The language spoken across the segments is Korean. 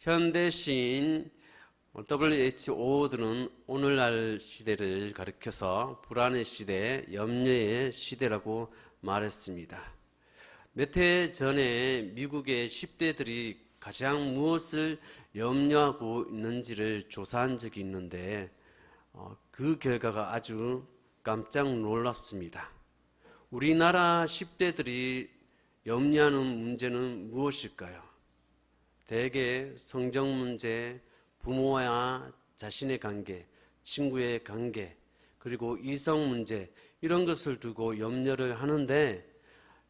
현대 시인 W.H. 오워드는 오늘날 시대를 가리켜서 불안의 시대, 염려의 시대라고 말했습니다. 몇 해 전에 미국의 10대들이 가장 무엇을 염려하고 있는지를 조사한 적이 있는데 그 결과가 아주 깜짝 놀랍습니다. 우리나라 10대들이 염려하는 문제는 무엇일까요? 대개 성적 문제, 부모와 자신의 관계, 친구의 관계, 그리고 이성 문제 이런 것을 두고 염려를 하는데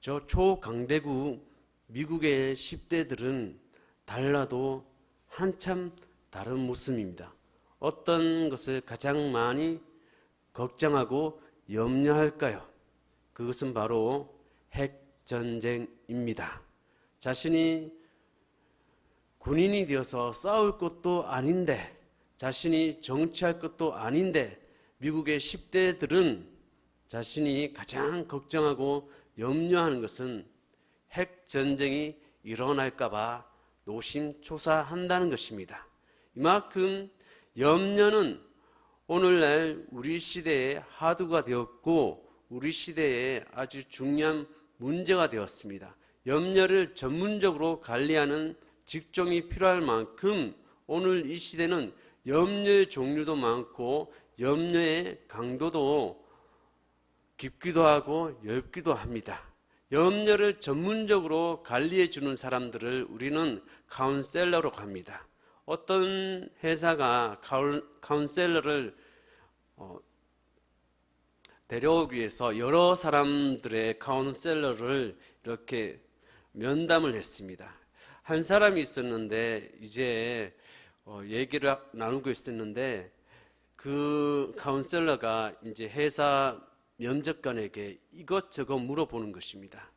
저 초강대국 미국의 10대들은 달라도 한참 다른 모습입니다. 어떤 것을 가장 많이 걱정하고 염려할까요? 그것은 바로 핵전쟁입니다. 자신이 군인이 되어서 싸울 것도 아닌데, 자신이 정치할 것도 아닌데 미국의 10대들은 자신이 가장 걱정하고 염려하는 것은 핵전쟁이 일어날까 봐 노심초사한다는 것입니다. 이만큼 염려는 오늘날 우리 시대의 화두가 되었고 우리 시대에 아주 중요한 문제가 되었습니다. 염려를 전문적으로 관리하는 직종이 필요할 만큼 오늘 이 시대는 염려의 종류도 많고 염려의 강도도 깊기도 하고 엷기도 합니다. 염려를 전문적으로 관리해 주는 사람들을 우리는 카운셀러라고 합니다. 어떤 회사가 카운셀러를 데려오기 위해서 여러 사람들의 카운셀러를 이렇게 면담을 했습니다. 한 사람이 있었는데 이제 얘기를 나누고 있었는데 그 카운셀러가 이제 회사 면접관에게 이것저것 물어보는 것입니다.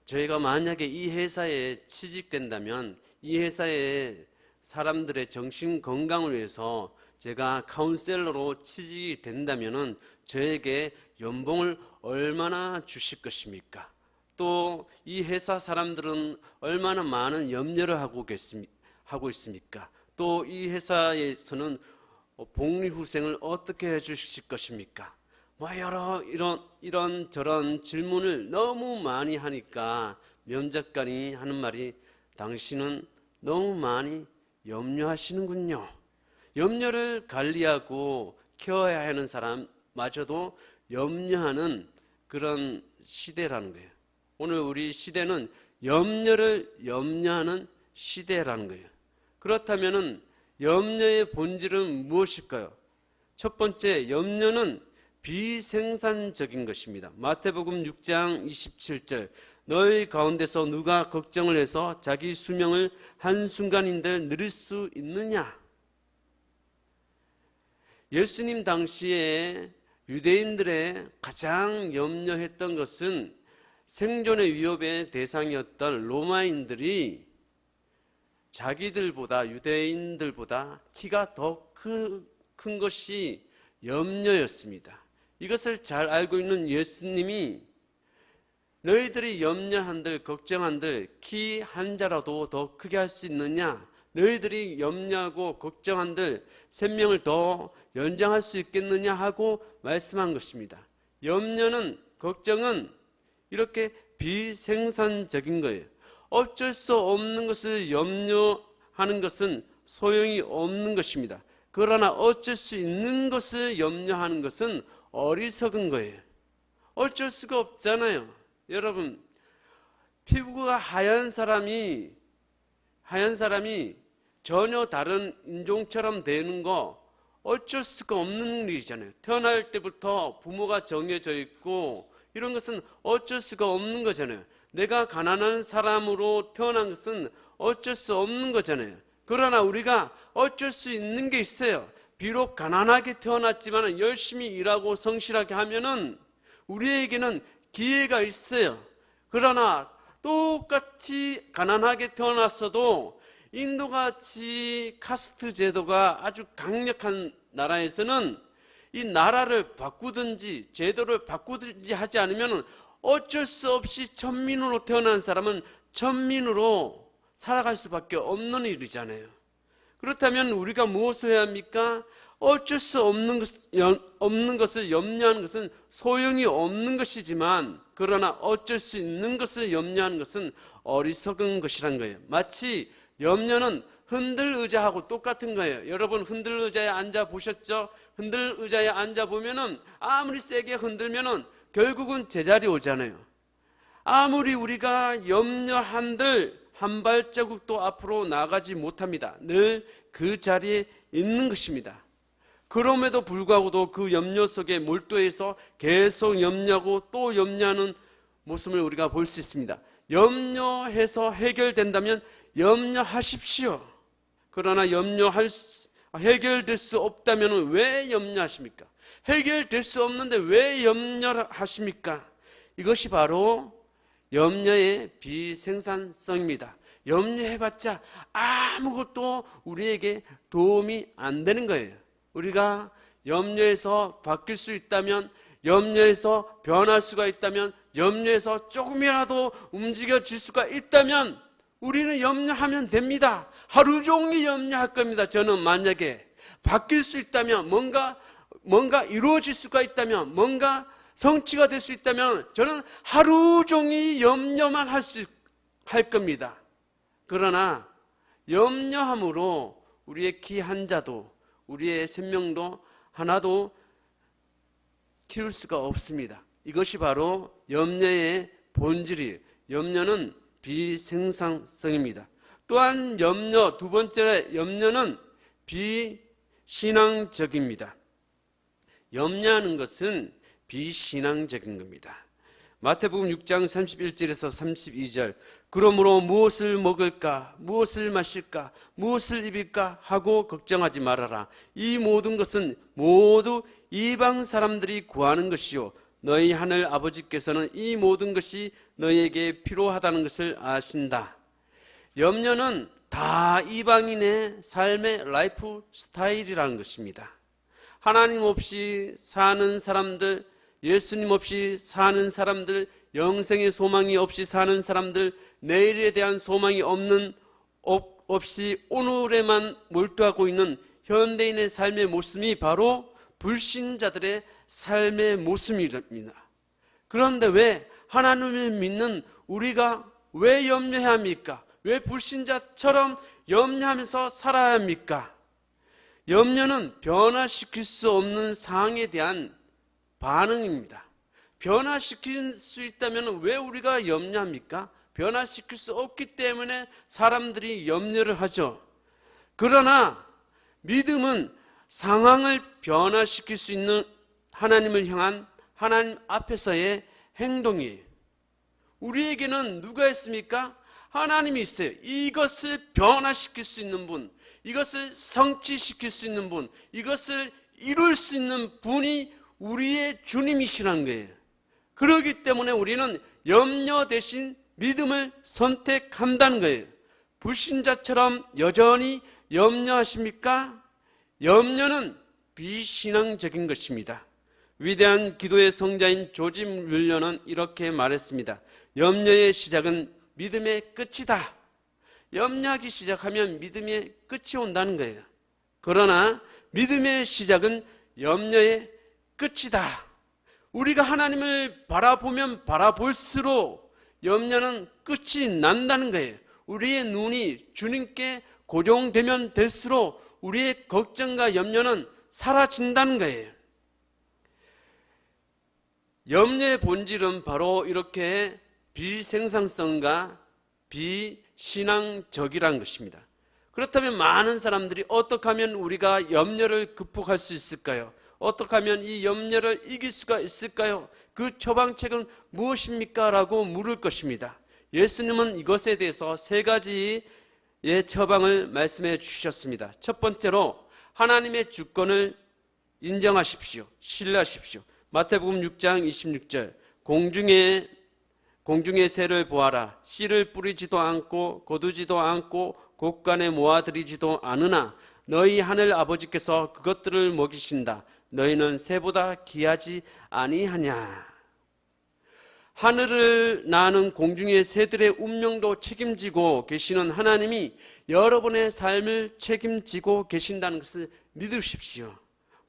저희가 만약에 이 회사에 취직된다면 이 회사의 사람들의 정신 건강을 위해서 제가 카운셀러로 취직이 된다면 저에게 연봉을 얼마나 주실 것입니까? 또 이 회사 사람들은 얼마나 많은 염려를 하고 있습니까? 또 이 회사에서는 복리후생을 어떻게 해주실 것입니까? 여러 이런 저런 질문을 너무 많이 하니까 면접관이 하는 말이 당신은 너무 많이 염려하시는군요. 염려를 관리하고 케어해야 하는 사람마저도 염려하는 그런 시대라는 거예요. 오늘 우리 시대는 염려를 염려하는 시대라는 거예요. 그렇다면 염려의 본질은 무엇일까요? 첫 번째, 염려는 비생산적인 것입니다. 마태복음 6장 27절 너희 가운데서 누가 걱정을 해서 자기 수명을 한순간인들 늘릴 수 있느냐? 예수님 당시에 유대인들의 가장 염려했던 것은 생존의 위협의 대상이었던 로마인들이 자기들보다 유대인들보다 키가 더 큰 것이 염려였습니다. 이것을 잘 알고 있는 예수님이 너희들이 염려한들 걱정한들 키 한 자라도 더 크게 할 수 있느냐? 너희들이 염려하고 걱정한들 생명을 더 연장할 수 있겠느냐 하고 말씀한 것입니다. 염려는 걱정은 이렇게 비생산적인 거예요. 어쩔 수 없는 것을 염려하는 것은 소용이 없는 것입니다. 그러나 어쩔 수 있는 것을 염려하는 것은 어리석은 거예요. 어쩔 수가 없잖아요. 여러분, 피부가 하얀 사람이 전혀 다른 인종처럼 되는 거 어쩔 수가 없는 일이잖아요. 태어날 때부터 부모가 정해져 있고 이런 것은 어쩔 수가 없는 거잖아요. 내가 가난한 사람으로 태어난 것은 어쩔 수 없는 거잖아요. 그러나 우리가 어쩔 수 있는 게 있어요. 비록 가난하게 태어났지만 열심히 일하고 성실하게 하면은 우리에게는 기회가 있어요. 그러나 똑같이 가난하게 태어났어도 인도같이 카스트 제도가 아주 강력한 나라에서는 이 나라를 바꾸든지 제도를 바꾸든지 하지 않으면 어쩔 수 없이 천민으로 태어난 사람은 천민으로 살아갈 수밖에 없는 일이잖아요. 그렇다면 우리가 무엇을 해야 합니까? 어쩔 수 없는 것을 염려하는 것은 소용이 없는 것이지만, 그러나 어쩔 수 있는 것을 염려하는 것은 어리석은 것이란 거예요. 마치 염려는 흔들 의자하고 똑같은 거예요. 여러분 흔들 의자에 앉아 보셨죠? 흔들 의자에 앉아 보면은 아무리 세게 흔들면은 결국은 제자리 오잖아요. 아무리 우리가 염려한들 한 발자국도 앞으로 나가지 못합니다. 늘 그 자리에 있는 것입니다. 그럼에도 불구하고도 그 염려 속에 몰두해서 계속 염려하고 또 염려하는 모습을 우리가 볼 수 있습니다. 염려해서 해결된다면 염려하십시오. 그러나 해결될 수 없다면 왜 염려하십니까? 해결될 수 없는데 왜 염려하십니까? 이것이 바로 염려의 비생산성입니다. 염려해봤자 아무것도 우리에게 도움이 안 되는 거예요. 우리가 염려해서 바뀔 수 있다면, 염려해서 변할 수가 있다면, 염려해서 조금이라도 움직여질 수가 있다면 우리는 염려하면 됩니다. 하루 종일 염려할 겁니다. 저는 만약에 바뀔 수 있다면, 뭔가 이루어질 수가 있다면, 뭔가 성취가 될 수 있다면 저는 하루 종일 염려만 할 겁니다. 그러나 염려함으로 우리의 키 한 자도, 우리의 생명도 하나도 키울 수가 없습니다. 이것이 바로 염려의 본질이에요. 염려는 비생산성입니다. 또한 두 번째 염려는 비신앙적입니다. 염려하는 것은 비신앙적인 겁니다. 마태복음 6장 31절에서 32절, 그러므로 무엇을 먹을까, 무엇을 마실까, 무엇을 입을까 하고 걱정하지 말아라. 이 모든 것은 모두 이방 사람들이 구하는 것이요, 너희 하늘 아버지께서는 이 모든 것이 너희에게 필요하다는 것을 아신다. 염려는 다 이방인의 삶의 라이프 스타일이라는 것입니다. 하나님 없이 사는 사람들, 예수님 없이 사는 사람들, 영생의 소망이 없이 사는 사람들, 내일에 대한 소망이 없이 오늘에만 몰두하고 있는 현대인의 삶의 모습이 바로 불신자들의 삶의 모습입니다. 그런데 왜 하나님을 믿는 우리가 왜 염려해야 합니까? 왜 불신자처럼 염려하면서 살아야 합니까? 염려는 변화시킬 수 없는 상황에 대한 반응입니다. 변화시킬 수 있다면 왜 우리가 염려합니까? 변화시킬 수 없기 때문에 사람들이 염려를 하죠. 그러나 믿음은 상황을 변화시킬 수 있는 하나님을 향한 하나님 앞에서의 행동이에요. 우리에게는 누가 있습니까? 하나님이 있어요. 이것을 변화시킬 수 있는 분, 이것을 성취시킬 수 있는 분, 이것을 이룰 수 있는 분이 우리의 주님이시라는 거예요. 그렇기 때문에 우리는 염려 대신 믿음을 선택한다는 거예요. 불신자처럼 여전히 염려하십니까? 염려는 비신앙적인 것입니다. 위대한 기도의 성자인 조지 뮬러는 이렇게 말했습니다. 염려의 시작은 믿음의 끝이다. 염려하기 시작하면 믿음의 끝이 온다는 거예요. 그러나 믿음의 시작은 염려의 끝이다. 우리가 하나님을 바라보면 바라볼수록 염려는 끝이 난다는 거예요. 우리의 눈이 주님께 고정되면 될수록 우리의 걱정과 염려는 사라진다는 거예요. 염려의 본질은 바로 이렇게 비생산성과 비신앙적이라는 것입니다. 그렇다면 많은 사람들이 어떻게 하면 우리가 염려를 극복할 수 있을까요? 어떻게 하면 이 염려를 이길 수가 있을까요? 그 처방책은 무엇입니까? 라고 물을 것입니다. 예수님은 이것에 대해서 세 가지의 처방을 말씀해 주셨습니다. 첫 번째로 하나님의 주권을 인정하십시오. 신뢰하십시오. 마태복음 6장 26절, 공중의 새를 보아라. 씨를 뿌리지도 않고 거두지도 않고 곳간에 모아들이지도 않으나 너희 하늘 아버지께서 그것들을 먹이신다. 너희는 새보다 귀하지 아니하냐. 하늘을 나는 공중의 새들의 운명도 책임지고 계시는 하나님이 여러분의 삶을 책임지고 계신다는 것을 믿으십시오.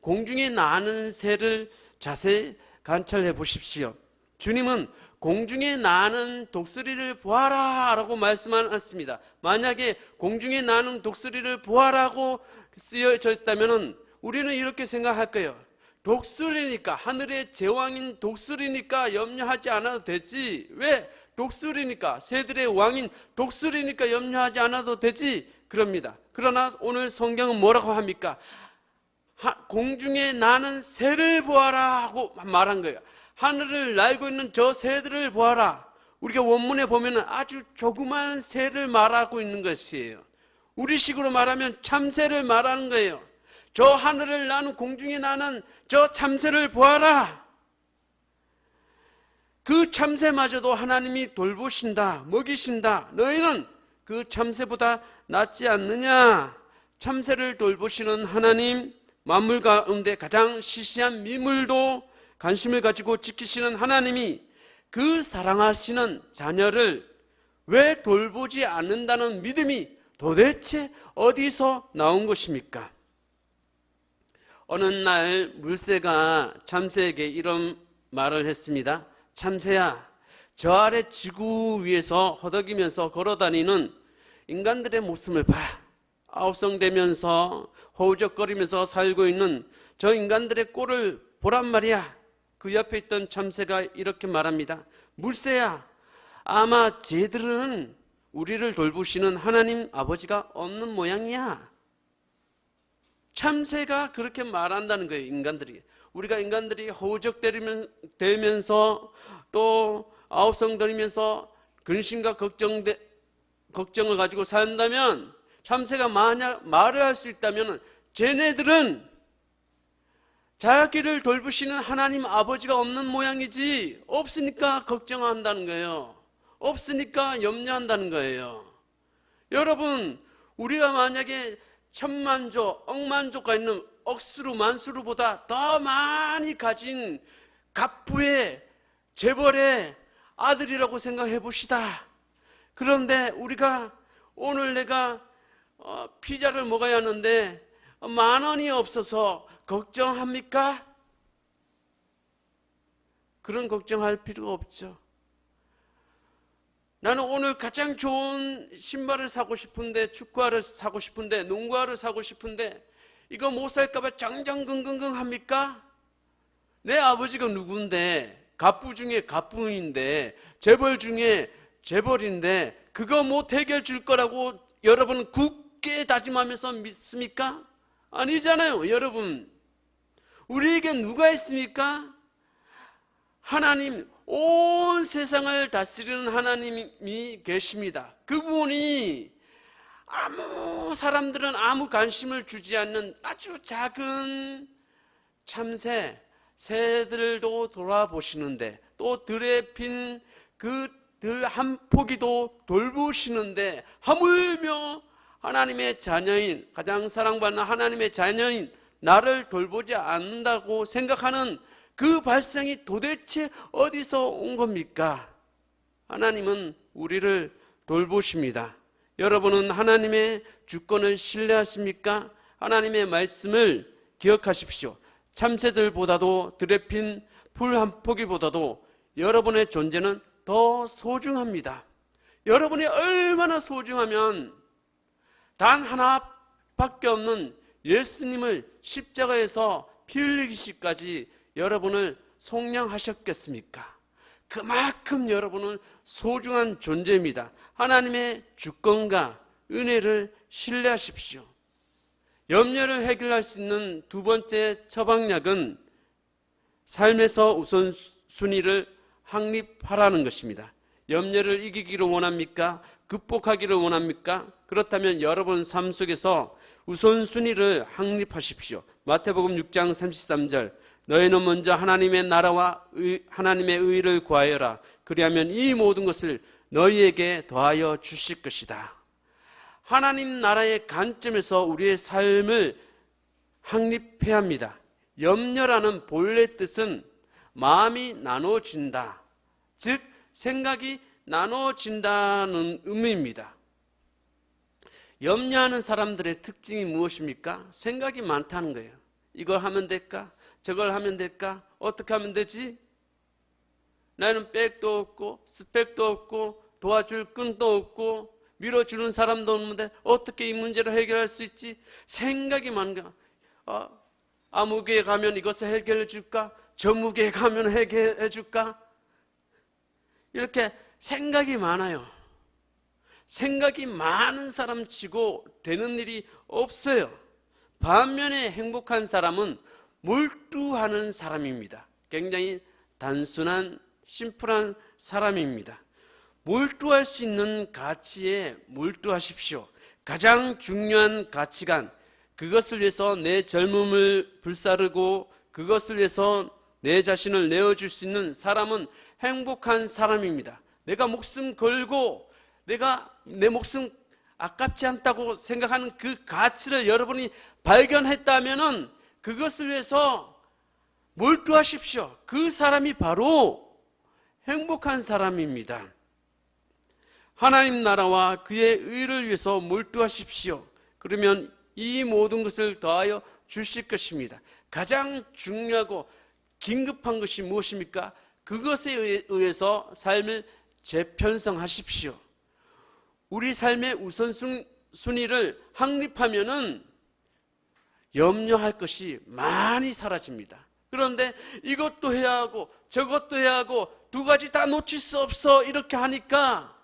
공중에 나는 새를 자세히 관찰해 보십시오. 주님은 공중에 나는 독수리를 보아라 라고 말씀하셨습니다. 만약에 공중에 나는 독수리를 보아라고 쓰여져 있다면 우리는 이렇게 생각할 거예요. 독수리니까, 하늘의 제왕인 독수리니까 염려하지 않아도 되지. 왜? 독수리니까, 새들의 왕인 독수리니까 염려하지 않아도 되지. 그럽니다. 그러나 오늘 성경은 뭐라고 합니까? 공중에 나는 새를 보아라 하고 말한 거예요. 하늘을 날고 있는 저 새들을 보아라. 우리가 원문에 보면 아주 조그만 새를 말하고 있는 것이에요. 우리식으로 말하면 참새를 말하는 거예요. 저 하늘을 나는 공중에 나는 저 참새를 보아라. 그 참새마저도 하나님이 돌보신다, 먹이신다. 너희는 그 참새보다 낫지 않느냐. 참새를 돌보시는 하나님, 만물 가운데 가장 시시한 미물도 관심을 가지고 지키시는 하나님이 그 사랑하시는 자녀를 왜 돌보지 않는다는 믿음이 도대체 어디서 나온 것입니까? 어느 날 물새가 참새에게 이런 말을 했습니다. 참새야, 저 아래 지구 위에서 허덕이면서 걸어다니는 인간들의 모습을 봐. 아우성대면서 허우적거리면서 살고 있는 저 인간들의 꼴을 보란 말이야. 그 옆에 있던 참새가 이렇게 말합니다. 물새야, 아마 쟤들은 우리를 돌보시는 하나님 아버지가 없는 모양이야. 참새가 그렇게 말한다는 거예요. 인간들이. 우리가 인간들이 허우적대면서 또 아우성거리면서 근심과 걱정을 가지고 산다면, 참새가 만약 말을 할 수 있다면 쟤네들은 자기를 돌보시는 하나님 아버지가 없는 모양이지, 없으니까 걱정한다는 거예요. 없으니까 염려한다는 거예요. 여러분, 우리가 만약에 천만조, 억만조가 있는 억수루, 만수루보다 더 많이 가진 갑부의 재벌의 아들이라고 생각해 봅시다. 그런데 우리가 오늘 내가 피자를 먹어야 하는데 10,000원이 없어서 걱정합니까? 그런 걱정할 필요가 없죠. 나는 오늘 가장 좋은 신발을 사고 싶은데, 축구화를 사고 싶은데, 농구화를 사고 싶은데 이거 못 살까봐 정정긍긍긍 합니까? 내 아버지가 누군데, 갑부 중에 갑부인데, 재벌 중에 재벌인데 그거 못 해결 줄 거라고 여러분은 굳게 다짐하면서 믿습니까? 아니잖아요. 여러분, 우리에게 누가 있습니까? 하나님, 온 세상을 다스리는 하나님이 계십니다. 그분이 아무 사람들은 아무 관심을 주지 않는 아주 작은 참새, 새들도 돌아보시는데, 또 들에 핀 그 들 한 포기도 돌보시는데, 하물며 하나님의 자녀인, 가장 사랑받는 하나님의 자녀인 나를 돌보지 않는다고 생각하는 그 발상이 도대체 어디서 온 겁니까? 하나님은 우리를 돌보십니다. 여러분은 하나님의 주권을 신뢰하십니까? 하나님의 말씀을 기억하십시오. 참새들보다도 들에 핀 풀 한 포기보다도 여러분의 존재는 더 소중합니다. 여러분이 얼마나 소중하면 단 하나밖에 없는 예수님을 십자가에서 피 흘리기까지 여러분을 속량하셨겠습니까? 그만큼 여러분은 소중한 존재입니다. 하나님의 주권과 은혜를 신뢰하십시오. 염려를 해결할 수 있는 두 번째 처방약은 삶에서 우선순위를 확립하라는 것입니다. 염려를 이기기를 원합니까? 극복하기를 원합니까? 그렇다면 여러분 삶 속에서 우선순위를 확립하십시오. 마태복음 6장 33절, 너희는 먼저 하나님의 나라와 하나님의 의를 구하여라. 그리하면 이 모든 것을 너희에게 더하여 주실 것이다. 하나님 나라의 관점에서 우리의 삶을 확립해야 합니다. 염려라는 본래 뜻은 마음이 나눠진다, 즉 생각이 나눠진다는 의미입니다. 염려하는 사람들의 특징이 무엇입니까? 생각이 많다는 거예요. 이걸 하면 될까? 저걸 하면 될까? 어떻게 하면 되지? 나는 백도 없고 스펙도 없고 도와줄 끈도 없고 밀어주는 사람도 없는데 어떻게 이 문제를 해결할 수 있지? 생각이 많은가? 아무개에 가면 이것을 해결해 줄까? 저무개에 가면 해결해 줄까? 이렇게 생각이 많아요. 생각이 많은 사람 치고 되는 일이 없어요. 반면에 행복한 사람은 몰두하는 사람입니다. 굉장히 단순한 심플한 사람입니다. 몰두할 수 있는 가치에 몰두하십시오. 가장 중요한 가치관, 그것을 위해서 내 젊음을 불사르고 그것을 위해서 내 자신을 내어줄 수 있는 사람은 행복한 사람입니다. 내가 목숨 걸고 내가 내 목숨 아깝지 않다고 생각하는 그 가치를 여러분이 발견했다면은 그것을 위해서 몰두하십시오. 그 사람이 바로 행복한 사람입니다. 하나님 나라와 그의 의를 위해서 몰두하십시오. 그러면 이 모든 것을 더하여 주실 것입니다. 가장 중요하고 긴급한 것이 무엇입니까? 그것에 의해서 삶을 재편성하십시오. 우리 삶의 우선순위를 확립하면은 염려할 것이 많이 사라집니다. 그런데 이것도 해야 하고 저것도 해야 하고 두 가지 다 놓칠 수 없어 이렇게 하니까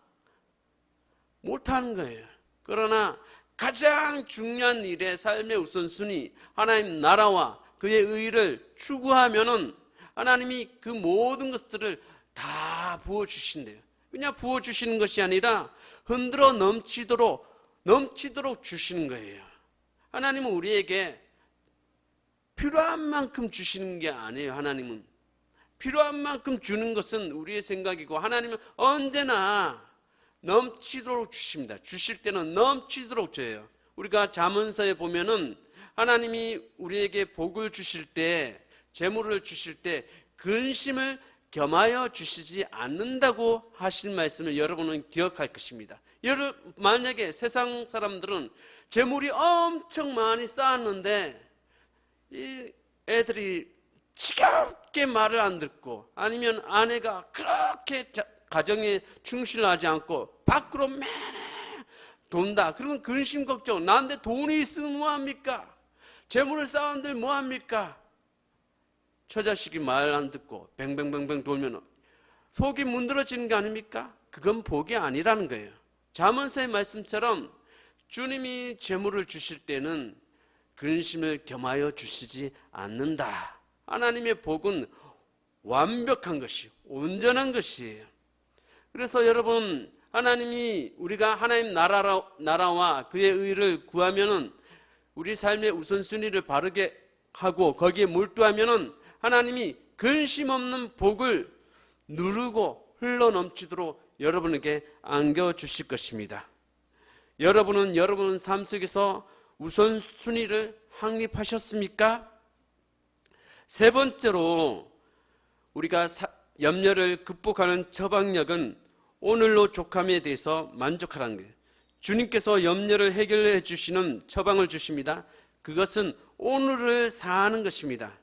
못하는 거예요. 그러나 가장 중요한 일의 삶의 우선순위, 하나님 나라와 그의 의를 추구하면은 하나님이 그 모든 것들을 다 부어주신대요. 그냥 부어주시는 것이 아니라 흔들어 넘치도록 주시는 거예요. 하나님은 우리에게 필요한 만큼 주시는 게 아니에요. 하나님은 필요한 만큼 주는 것은 우리의 생각이고 하나님은 언제나 넘치도록 주십니다. 주실 때는 넘치도록 줘요. 우리가 잠언서에 보면은 하나님이 우리에게 복을 주실 때, 재물을 주실 때 근심을 겸하여 주시지 않는다고 하신 말씀을 여러분은 기억할 것입니다. 만약에 세상 사람들은 재물이 엄청 많이 쌓았는데 이 애들이 지겹게 말을 안 듣고 아니면 아내가 그렇게 가정에 충실하지 않고 밖으로 매 돈다. 그러면 근심 걱정. 나한테 돈이 있으면 뭐합니까? 재물을 쌓았는데 뭐합니까? 처자식이 말 안 듣고 뱅뱅뱅뱅 돌면 속이 문드러지는 게 아닙니까? 그건 복이 아니라는 거예요. 잠언서의 말씀처럼 주님이 재물을 주실 때는 근심을 겸하여 주시지 않는다. 하나님의 복은 완벽한 것이, 온전한 것이에요. 그래서 여러분, 하나님이 우리가 하나님 나라와 그의 의를 구하면은 우리 삶의 우선순위를 바르게 하고 거기에 몰두하면은 하나님이 근심 없는 복을 누르고 흘러넘치도록 여러분에게 안겨주실 것입니다. 여러분은 여러분 삶 속에서 우선순위를 확립하셨습니까? 세 번째로 우리가 염려를 극복하는 처방력은 오늘로 족함에 대해서 만족하라는 거예요. 주님께서 염려를 해결해 주시는 처방을 주십니다. 그것은 오늘을 사는 것입니다.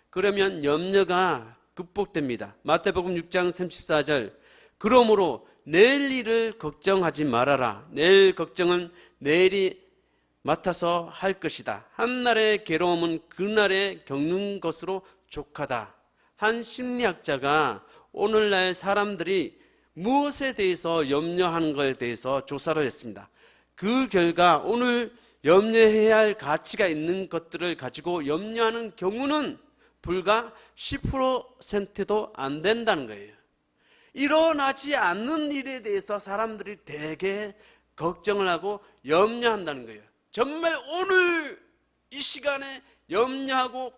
그러면 염려가 극복됩니다. 마태복음 6장 34절 그러므로 내일 일을 걱정하지 말아라. 내일 걱정은 내일이 맡아서 할 것이다. 한날의 괴로움은 그날에 겪는 것으로 족하다. 한 심리학자가 오늘날 사람들이 무엇에 대해서 염려하는 것에 대해서 조사를 했습니다. 그 결과 오늘 염려해야 할 가치가 있는 것들을 가지고 염려하는 경우는 불과 10%도 안 된다는 거예요. 일어나지 않는 일에 대해서 사람들이 되게 걱정을 하고 염려한다는 거예요. 정말 오늘 이 시간에 염려하고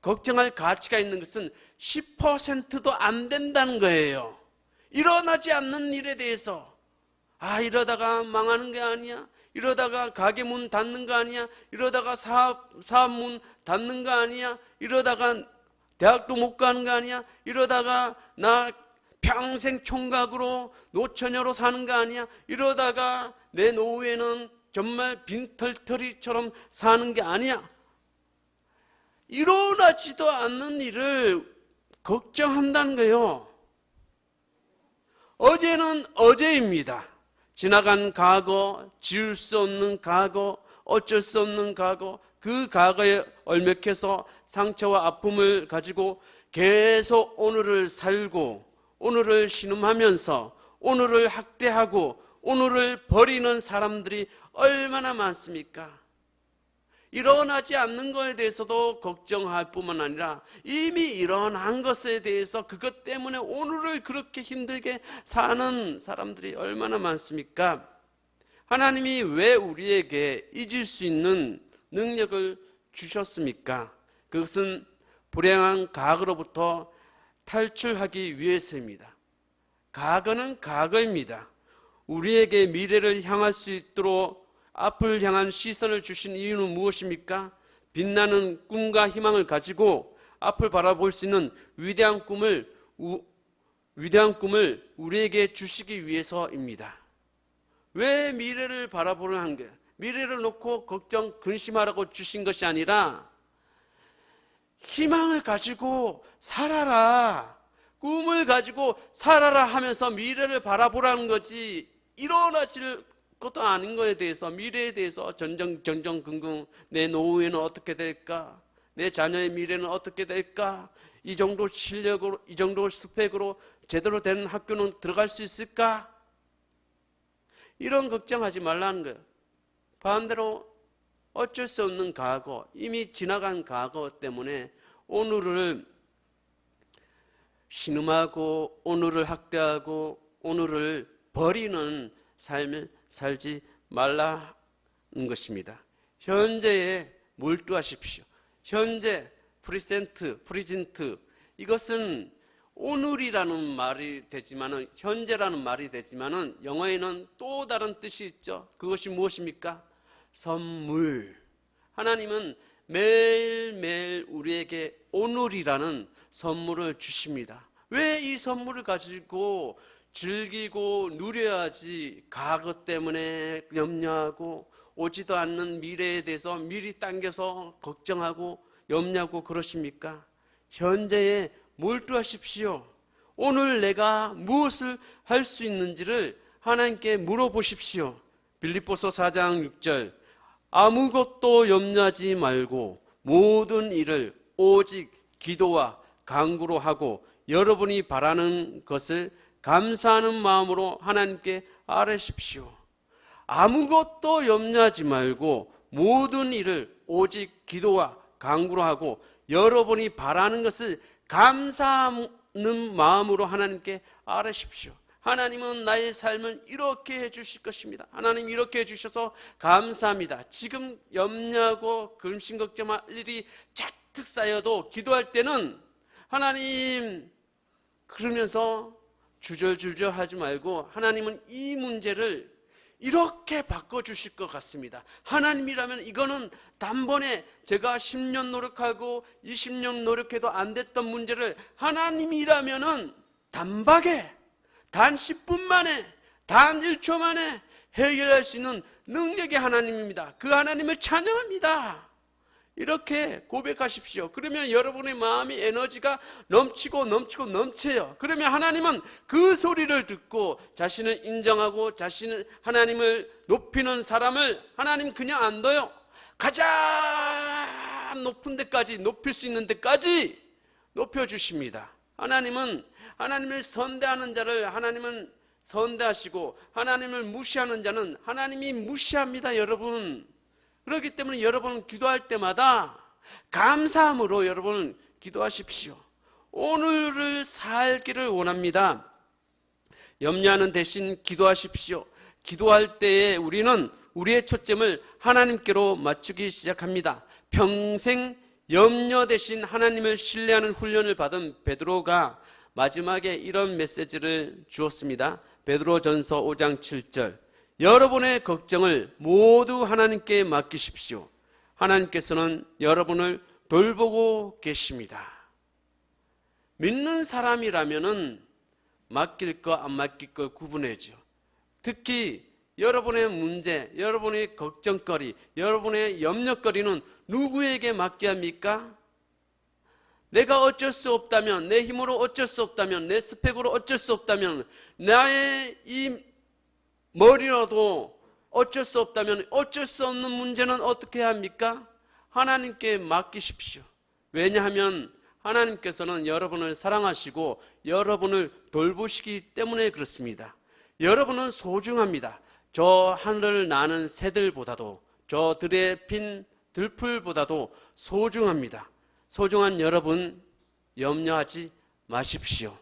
걱정할 가치가 있는 것은 10%도 안 된다는 거예요. 일어나지 않는 일에 대해서 이러다가 망하는 게 아니야? 이러다가 가게 문 닫는 거 아니야? 이러다가 사업 문 닫는 거 아니야? 이러다가 대학도 못 가는 거 아니야? 이러다가 나 평생 총각으로 노처녀로 사는 거 아니야? 이러다가 내 노후에는 정말 빈털터리처럼 사는 게 아니야? 일어나지도 않는 일을 걱정한다는 거예요. 어제는 어제입니다. 지나간 과거, 지울 수 없는 과거, 어쩔 수 없는 과거, 그 과거에 얽매여서 상처와 아픔을 가지고 계속 오늘을 살고, 오늘을 신음하면서 오늘을 학대하고 오늘을 버리는 사람들이 얼마나 많습니까? 일어나지 않는 것에 대해서도 걱정할 뿐만 아니라 이미 일어난 것에 대해서 그것 때문에 오늘을 그렇게 힘들게 사는 사람들이 얼마나 많습니까? 하나님이 왜 우리에게 잊을 수 있는 능력을 주셨습니까? 그것은 불행한 과거로부터 탈출하기 위해서입니다. 과거는 과거입니다. 우리에게 미래를 향할 수 있도록 앞을 향한 시선을 주신 이유는 무엇입니까? 빛나는 꿈과 희망을 가지고 앞을 바라볼 수 있는 위대한 꿈을 우리에게 주시기 위해서입니다. 왜 미래를 바라보는 거예요? 미래를 놓고 걱정, 근심하라고 주신 것이 아니라 희망을 가지고 살아라, 꿈을 가지고 살아라 하면서 미래를 바라보라는 거지, 일어나질 것도 아닌 것에 대해서, 미래에 대해서 전전긍긍 내 노후에는 어떻게 될까, 내 자녀의 미래는 어떻게 될까, 이 정도 실력으로, 이 정도 스펙으로 제대로 된 학교는 들어갈 수 있을까, 이런 걱정하지 말라는 거예요. 반대로 어쩔 수 없는 과거, 이미 지나간 과거 때문에 오늘을 신음하고 오늘을 학대하고 오늘을 버리는 삶을 살지 말라는 것입니다. 현재에 몰두하십시오. 현재, 프리젠트, 이것은 오늘이라는 말이 되지만은, 현재라는 말이 되지만은 영어에는 또 다른 뜻이 있죠. 그것이 무엇입니까? 선물. 하나님은 매일매일 우리에게 오늘이라는 선물을 주십니다. 왜 이 선물을 가지고 즐기고 누려야지 과거 때문에 염려하고 오지도 않는 미래에 대해서 미리 당겨서 걱정하고 염려하고 그러십니까? 현재에 몰두하십시오. 오늘 내가 무엇을 할 수 있는지를 하나님께 물어보십시오. 빌립보서 4장 6절, 아무것도 염려하지 말고 모든 일을 오직 기도와 간구로 하고 여러분이 바라는 것을 감사하는 마음으로 하나님께 아뢰십시오. 아무것도 염려하지 말고 모든 일을 오직 기도와 간구로 하고 여러분이 바라는 것을 감사하는 마음으로 하나님께 아뢰십시오. 하나님은 나의 삶을 이렇게 해주실 것입니다. 하나님 이렇게 해주셔서 감사합니다. 지금 염려하고 근심 걱정할 일이 잔뜩 쌓여도 기도할 때는 하나님 그러면서 주절주절 하지 말고 하나님은 이 문제를 이렇게 바꿔주실 것 같습니다. 하나님이라면 이거는 단번에 제가 10년 노력하고 20년 노력해도 안 됐던 문제를 하나님이라면은 단박에 단 10분 만에, 단 1초 만에 해결할 수 있는 능력의 하나님입니다. 그 하나님을 찬양합니다. 이렇게 고백하십시오. 그러면 여러분의 마음이 에너지가 넘치고 넘쳐요. 그러면 하나님은 그 소리를 듣고 자신을 인정하고 하나님을 높이는 사람을 하나님 그냥 안 둬요. 가장 높은 데까지, 높일 수 있는 데까지 높여주십니다. 하나님은 하나님을 선대하는 자를 하나님은 선대하시고 하나님을 무시하는 자는 하나님이 무시합니다. 여러분, 그렇기 때문에 여러분은 기도할 때마다 감사함으로 여러분은 기도하십시오. 오늘을 살기를 원합니다. 염려하는 대신 기도하십시오. 기도할 때에 우리는 우리의 초점을 하나님께로 맞추기 시작합니다. 평생 염려 대신 하나님을 신뢰하는 훈련을 받은 베드로가 마지막에 이런 메시지를 주었습니다. 베드로전서 5장 7절, 여러분의 걱정을 모두 하나님께 맡기십시오. 하나님께서는 여러분을 돌보고 계십니다. 믿는 사람이라면은 맡길 거 안 맡길 거 구분해야죠. 특히 여러분의 문제, 여러분의 걱정거리, 여러분의 염려거리는 누구에게 맡겨야 합니까? 내가 어쩔 수 없다면, 내 힘으로 어쩔 수 없다면, 내 스펙으로 어쩔 수 없다면, 나의 이 머리로도 어쩔 수 없다면 어쩔 수 없는 문제는 어떻게 해야 합니까? 하나님께 맡기십시오. 왜냐하면 하나님께서는 여러분을 사랑하시고 여러분을 돌보시기 때문에 그렇습니다. 여러분은 소중합니다. 저 하늘을 나는 새들보다도, 저 들에 핀 들풀보다도 소중합니다. 소중한 여러분, 염려하지 마십시오.